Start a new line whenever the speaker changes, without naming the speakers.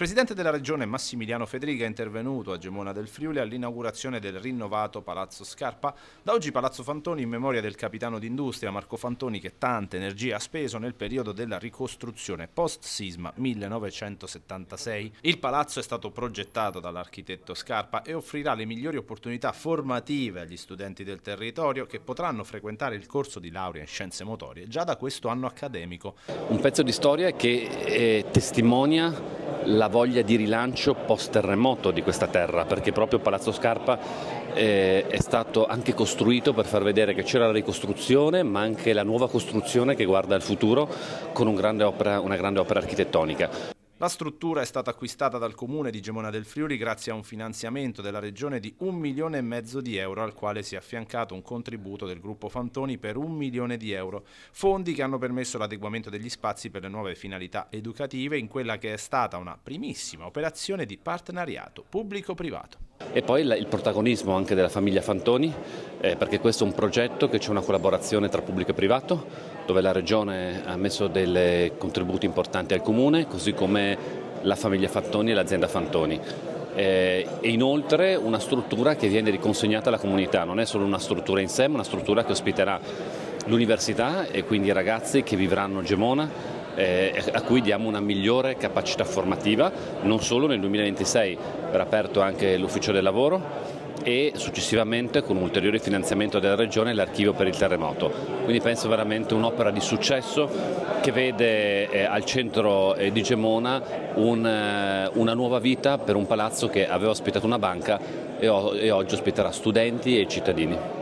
presidente della regione Massimiliano Fedriga è intervenuto a Gemona del Friuli all'inaugurazione del rinnovato Palazzo Scarpa. Da oggi Palazzo Fantoni in memoria del capitano d'industria Marco Fantoni, che tante energie ha speso nel periodo della ricostruzione post-sisma 1976. Il palazzo è stato progettato dall'architetto Scarpa e offrirà le migliori opportunità formative agli studenti del territorio, che potranno frequentare il corso di laurea in scienze motorie già da questo anno accademico.
Un pezzo di storia che testimonia la voglia di rilancio post-terremoto di questa terra, perché proprio Palazzo Scarpa è stato anche costruito per far vedere che c'era la ricostruzione, ma anche la nuova costruzione che guarda al futuro con una grande opera architettonica.
La struttura è stata acquistata dal comune di Gemona del Friuli grazie a un finanziamento della regione di 1,5 milioni di euro, al quale si è affiancato un contributo del gruppo Fantoni per 1 milione di euro, fondi che hanno permesso l'adeguamento degli spazi per le nuove finalità educative in quella che è stata una primissima operazione di partenariato pubblico-privato.
E poi il protagonismo anche della famiglia Fantoni, perché questo è un progetto che c'è una collaborazione tra pubblico e privato, dove la Regione ha messo dei contributi importanti al Comune, così come la famiglia Fantoni e l'azienda Fantoni. E inoltre una struttura che viene riconsegnata alla comunità, non è solo una struttura in sé, ma una struttura che ospiterà l'università e quindi i ragazzi che vivranno a Gemona, a cui diamo una migliore capacità formativa. Non solo, nel 2026 verrà aperto anche l'ufficio del lavoro e successivamente, con un ulteriore finanziamento della Regione, l'archivio per il terremoto. Quindi penso veramente un'opera di successo che vede al centro di Gemona una nuova vita per un palazzo che aveva ospitato una banca e oggi ospiterà studenti e cittadini.